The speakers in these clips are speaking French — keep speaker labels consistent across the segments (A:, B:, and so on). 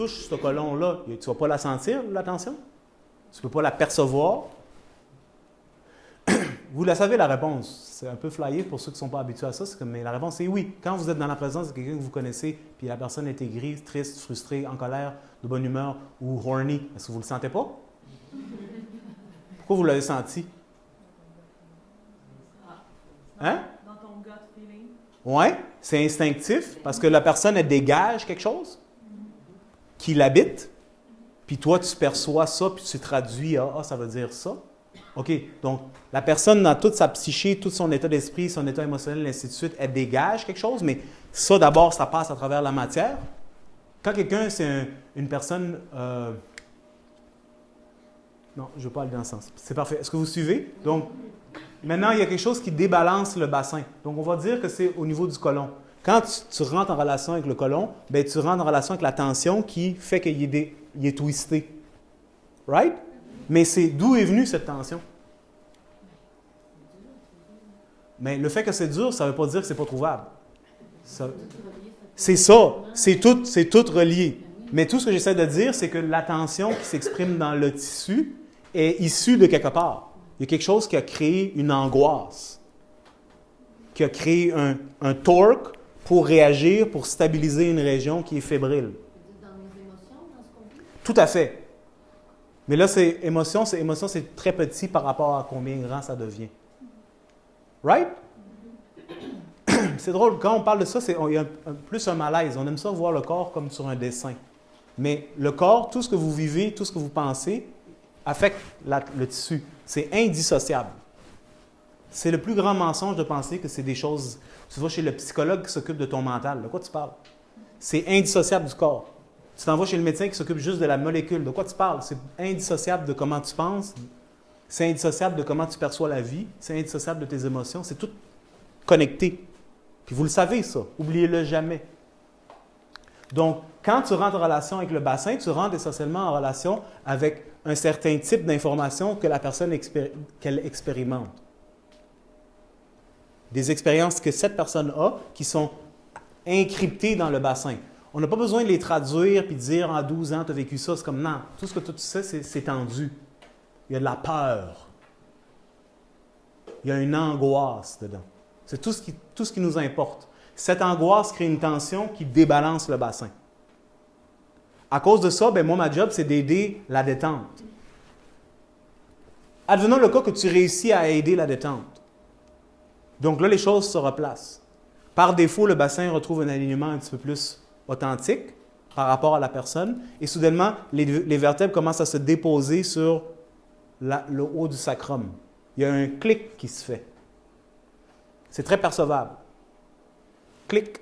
A: touches ce côlon-là, tu ne vas pas la sentir, la tension? Tu ne peux pas la percevoir? Vous la savez, la réponse. C'est un peu flyé pour ceux qui ne sont pas habitués à ça, mais la réponse est oui. Quand vous êtes dans la présence de quelqu'un que vous connaissez, puis la personne est aigrie, triste, frustrée, en colère, de bonne humeur ou horny, est-ce que vous ne le sentez pas? Pourquoi vous l'avez senti? Hein?
B: Dans ton gut feeling.
A: Oui, c'est instinctif parce que la personne, elle dégage quelque chose qui l'habite, puis toi, tu perçois ça, puis tu traduis, ça veut dire ça. OK, donc la personne, dans toute sa psyché, tout son état d'esprit, son état émotionnel, ainsi de suite, elle dégage quelque chose, mais ça, d'abord, ça passe à travers la matière. Quand quelqu'un, c'est une personne... Non, je ne veux pas aller dans ce sens. C'est parfait. Est-ce que vous suivez? Donc, maintenant, il y a quelque chose qui débalance le bassin. Donc, on va dire que c'est au niveau du côlon. Quand tu rentres en relation avec le côlon, bien, tu rentres en relation avec la tension qui fait qu'il est twisté. Right? Mais c'est d'où est venue cette tension? Mais le fait que c'est dur, ça ne veut pas dire que ce n'est pas trouvable. C'est ça. C'est tout relié. Mais tout ce que j'essaie de dire, c'est que la tension qui s'exprime dans le tissu est issue de quelque part. Il y a quelque chose qui a créé une angoisse, qui a créé un torque pour réagir, pour stabiliser une région qui est fébrile.
C: Dans nos émotions, dans ce qu'on vit?
A: Tout à fait. Mais là, émotion, c'est très petit par rapport à combien grand ça devient. Right? C'est drôle, quand on parle de ça, il y a plus un malaise. On aime ça voir le corps comme sur un dessin. Mais le corps, tout ce que vous vivez, tout ce que vous pensez, affecte le tissu. C'est indissociable. C'est le plus grand mensonge de penser que c'est des choses... Tu vas chez le psychologue qui s'occupe de ton mental. De quoi tu parles? C'est indissociable du corps. Tu t'en vas chez le médecin qui s'occupe juste de la molécule. De quoi tu parles? C'est indissociable de comment tu penses. C'est indissociable de comment tu perçois la vie. C'est indissociable de tes émotions. C'est tout connecté. Puis vous le savez, ça. Oubliez-le jamais. Donc, quand tu rentres en relation avec le bassin, tu rentres essentiellement en relation avec un certain type d'information que la personne qu'elle expérimente. Des expériences que cette personne a qui sont encryptées dans le bassin. On n'a pas besoin de les traduire et de dire « en 12 ans, tu as vécu ça ». C'est comme « non, tout ce que tu sais, c'est tendu. Il y a de la peur. Il y a une angoisse dedans. C'est tout ce qui nous importe. Cette angoisse crée une tension qui débalance le bassin. À cause de ça, moi, ma job, c'est d'aider la détente. Advenons le cas que tu réussis à aider la détente. Donc là, les choses se replacent. Par défaut, le bassin retrouve un alignement un petit peu plus authentique par rapport à la personne. Et soudainement, les vertèbres commencent à se déposer sur le haut du sacrum. Il y a un clic qui se fait. C'est très percevable. Clic.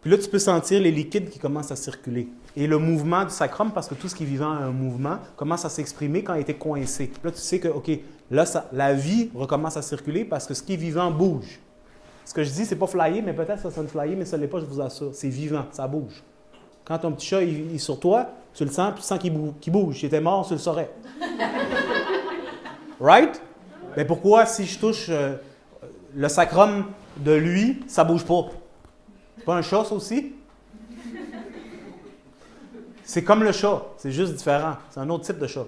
A: Puis là, tu peux sentir les liquides qui commencent à circuler. Et le mouvement du sacrum, parce que tout ce qui est vivant a un mouvement, commence à s'exprimer quand il était coincé. Là, tu sais que, OK, là, la vie recommence à circuler parce que ce qui est vivant bouge. Ce que je dis, c'est pas flyé, mais peut-être ça sonne flyé, mais ça ne l'est pas, je vous assure. C'est vivant, ça bouge. Quand ton petit chat il est sur toi, tu le sens, puis tu sens qu'il bouge. S'il était mort, tu le saurais. Right? Mais pourquoi, si je touche le sacrum de lui, ça ne bouge pas? C'est pas un chat, ça aussi? C'est comme le chat, c'est juste différent. C'est un autre type de chat.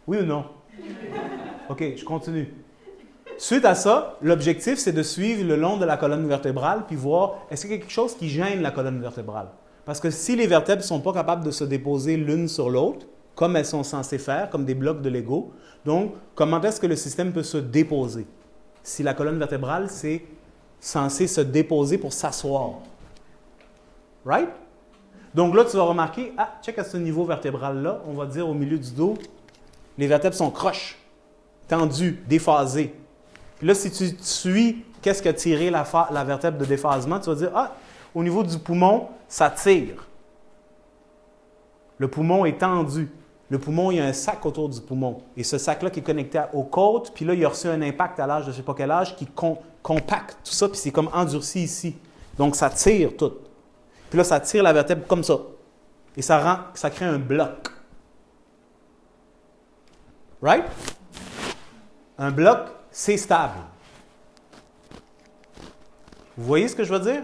A: Oui ou non? OK, je continue. Suite à ça, l'objectif, c'est de suivre le long de la colonne vertébrale puis voir est-ce qu'il y a quelque chose qui gêne la colonne vertébrale. Parce que si les vertèbres ne sont pas capables de se déposer l'une sur l'autre, comme elles sont censées faire, comme des blocs de Lego, donc comment est-ce que le système peut se déposer? Si la colonne vertébrale, c'est censé se déposer pour s'asseoir. Right? Donc là, tu vas remarquer, check à ce niveau vertébral-là, on va dire au milieu du dos, les vertèbres sont croches, tendues, déphasées. Puis là, si tu suis qu'est-ce qui a tiré la vertèbre de déphasement, tu vas dire, au niveau du poumon, ça tire. Le poumon est tendu. Le poumon, il y a un sac autour du poumon. Et ce sac-là qui est connecté aux côtes, puis là, il a reçu un impact à l'âge de je ne sais pas quel âge qui compacte tout ça, puis c'est comme endurci ici. Donc, ça tire tout. Puis là, ça tire la vertèbre comme ça. Et ça crée un bloc. Right? Un bloc, c'est stable. Vous voyez ce que je veux dire?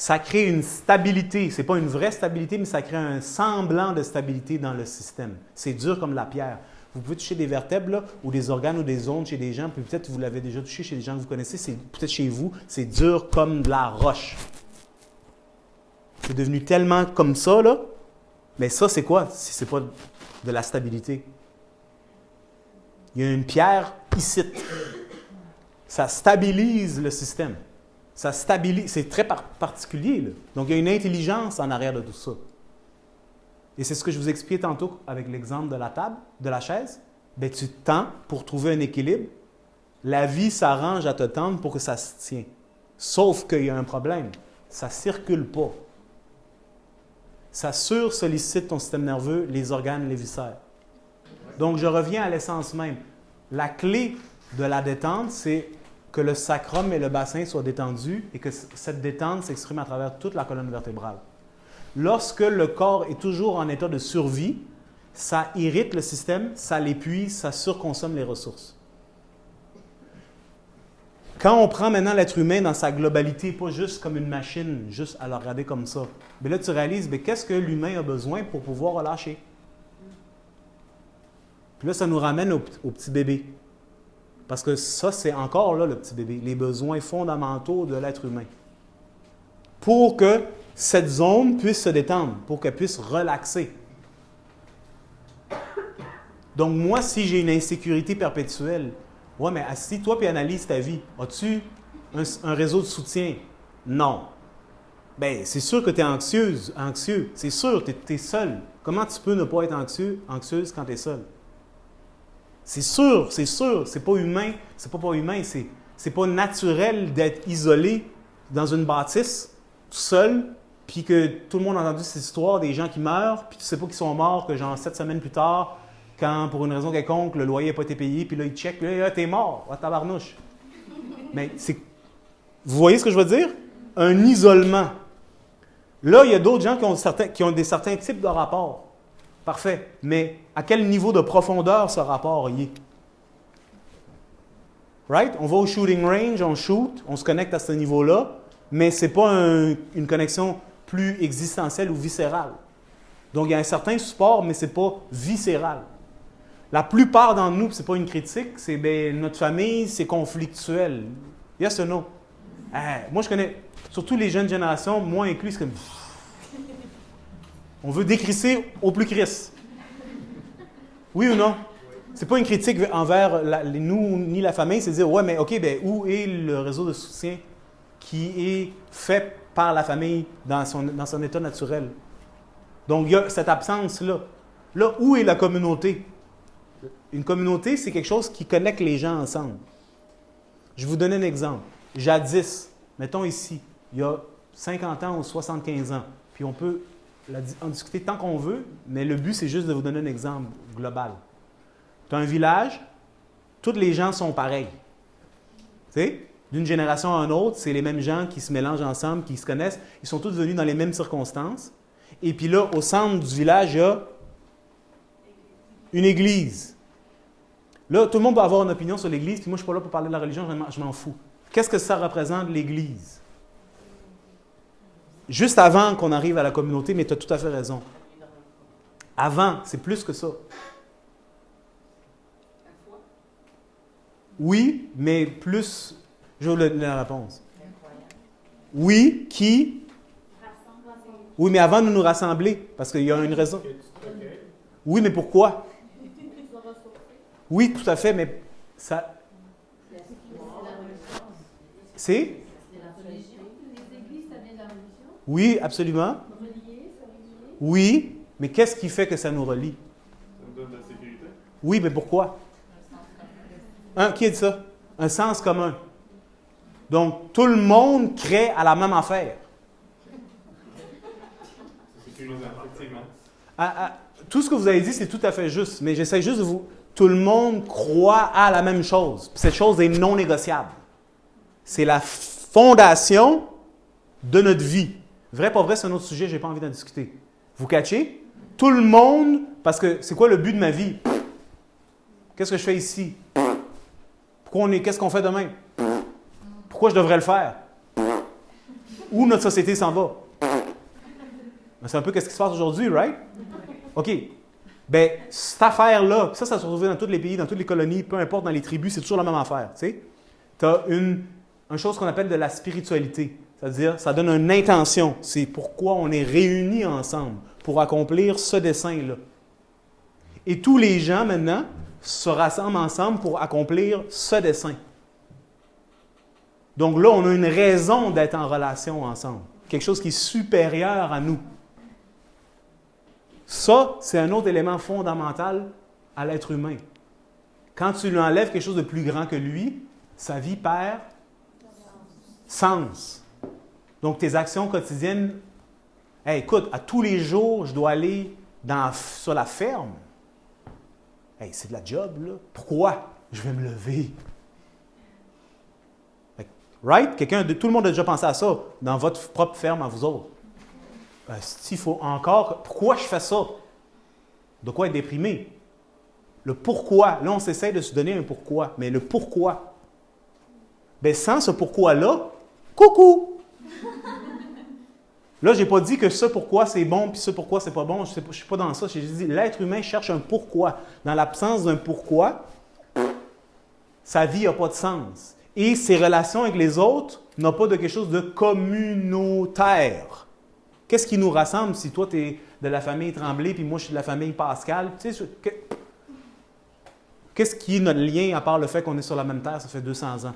A: Ça crée une stabilité. Ce n'est pas une vraie stabilité, mais ça crée un semblant de stabilité dans le système. C'est dur comme la pierre. Vous pouvez toucher des vertèbres là, ou des organes ou des ondes chez des gens, puis peut-être vous l'avez déjà touché chez des gens que vous connaissez, c'est peut-être chez vous, c'est dur comme de la roche. C'est devenu tellement comme ça, là. Mais ça, c'est quoi si ce n'est pas de la stabilité? Il y a une pierre ici. Ça stabilise le système. Ça stabilise. C'est très particulier, là. Donc, il y a une intelligence en arrière de tout ça. Et c'est ce que je vous expliquais tantôt avec l'exemple de la table, de la chaise. Bien, tu tends pour trouver un équilibre. La vie s'arrange à te tendre pour que ça se tienne. Sauf qu'il y a un problème. Ça ne circule pas. Ça sursollicite ton système nerveux, les organes, les viscères. Donc, je reviens à l'essence même. La clé de la détente, c'est que le sacrum et le bassin soient détendus et que cette détente s'exprime à travers toute la colonne vertébrale. Lorsque le corps est toujours en état de survie, ça irrite le système, ça l'épuise, ça surconsomme les ressources. Quand on prend maintenant l'être humain dans sa globalité, pas juste comme une machine, juste à le regarder comme ça, mais là tu réalises, qu'est-ce que l'humain a besoin pour pouvoir relâcher? Puis là, ça nous ramène au petit bébé. Parce que ça, c'est encore là le petit bébé, les besoins fondamentaux de l'être humain. Pour que cette zone puisse se détendre, pour qu'elle puisse relaxer. Donc moi, si j'ai une insécurité perpétuelle, ouais, mais assis-toi et analyse ta vie. As-tu un réseau de soutien? Non. Bien, c'est sûr que tu es anxieux. C'est sûr, tu es seul. Comment tu peux ne pas être anxieuse quand tu es seul? C'est sûr. C'est pas humain. C'est pas humain. C'est pas naturel d'être isolé dans une bâtisse, tout seul, puis que tout le monde a entendu ces histoires des gens qui meurent, puis tu sais pas qu'ils sont morts, que genre 7 semaines plus tard, quand pour une raison quelconque, le loyer n'a pas été payé, puis là, ils checkent, puis là, t'es mort, oh, tabarnouche. Mais c'est. Vous voyez ce que je veux dire? Un isolement. Là, il y a d'autres gens qui ont certains types de rapports. Parfait. Mais à quel niveau de profondeur ce rapport y est? Right? On va au shooting range, on shoot, on se connecte à ce niveau-là, mais ce n'est pas une connexion plus existentielle ou viscérale. Donc, il y a un certain support, mais ce n'est pas viscéral. La plupart d'entre nous, ce n'est pas une critique, c'est notre famille, c'est conflictuel. Yes or no? Moi, je connais, surtout les jeunes générations, moi inclus, c'est comme... On veut décrisser au plus Christ. Oui ou non? C'est pas une critique envers nous ni la famille, c'est de dire, ouais, mais OK, où est le réseau de soutien qui est fait par la famille dans son état naturel? Donc, il y a cette absence-là. Là, où est la communauté? Une communauté, c'est quelque chose qui connecte les gens ensemble. Je vais vous donner un exemple. Jadis, mettons ici, il y a 50 ans ou 75 ans, puis on peut en discuter tant qu'on veut, mais le but, c'est juste de vous donner un exemple global. Tu as un village, tous les gens sont pareils. Tu sais, d'une génération à une autre, c'est les mêmes gens qui se mélangent ensemble, qui se connaissent, ils sont tous venus dans les mêmes circonstances. Et puis là, au centre du village, il y a une église. Là, tout le monde peut avoir une opinion sur l'église, puis moi, je ne suis pas là pour parler de la religion, je m'en fous. Qu'est-ce que ça représente, l'église? Juste avant qu'on arrive à la communauté, mais tu as tout à fait raison. Avant, c'est plus que ça. Oui, mais plus... Je vais vous donner la réponse. Oui, qui? Oui, mais avant de nous rassembler, parce qu'il y a une raison. Oui, mais pourquoi? Oui, tout à fait, mais ça... C'est? Oui, absolument. Oui, mais qu'est-ce qui fait que ça nous relie?
B: Ça nous donne de la sécurité.
A: Oui, mais pourquoi? Qui a dit ça? Un sens commun. Donc, tout le monde crée à la même affaire.
B: C'est sécurisant, effectivement.
A: Tout ce que vous avez dit, c'est tout à fait juste, mais j'essaie juste de vous... Tout le monde croit à la même chose. Puis cette chose est non négociable. C'est la fondation de notre vie. Vrai, pas vrai, c'est un autre sujet, je n'ai pas envie d'en discuter. Vous catchez? Tout le monde, parce que c'est quoi le but de ma vie? Qu'est-ce que je fais ici? Qu'est-ce qu'on fait demain? Pourquoi je devrais le faire? où notre société s'en va. Ben, c'est un peu ce qui se passe aujourd'hui, right? OK. Ben, cette affaire-là, ça se retrouve dans tous les pays, dans toutes les colonies, peu importe, dans les tribus, c'est toujours la même affaire. Tu as une chose qu'on appelle de la spiritualité. C'est-à-dire, ça donne une intention. C'est pourquoi on est réunis ensemble, pour accomplir ce dessein-là. Et tous les gens, maintenant, se rassemblent ensemble pour accomplir ce dessein. Donc là, on a une raison d'être en relation ensemble. Quelque chose qui est supérieur à nous. Ça, c'est un autre élément fondamental à l'être humain. Quand tu lui enlèves quelque chose de plus grand que lui, sa vie perd sens. Donc, tes actions quotidiennes, hey, écoute, à tous les jours, je dois aller sur la ferme. Hey, c'est de la job, là. Pourquoi? Je vais me lever. Right? Tout le monde a déjà pensé à ça dans votre propre ferme à vous autres. S'il faut encore... Pourquoi je fais ça? De quoi être déprimé? Le pourquoi. Là, on s'essaie de se donner un pourquoi. Mais le pourquoi? Bien, sans ce pourquoi-là, coucou! Là, je n'ai pas dit que ce pourquoi c'est bon puis ce pourquoi c'est pas bon. Je ne suis pas dans ça. J'ai dit l'être humain cherche un pourquoi. Dans l'absence d'un pourquoi, sa vie n'a pas de sens. Et ses relations avec les autres n'ont pas de quelque chose de communautaire. Qu'est-ce qui nous rassemble si toi, tu es de la famille Tremblay puis moi, je suis de la famille Pascal? Tu sais, qu'est-ce qui est notre lien à part le fait qu'on est sur la même terre, ça fait 200 ans?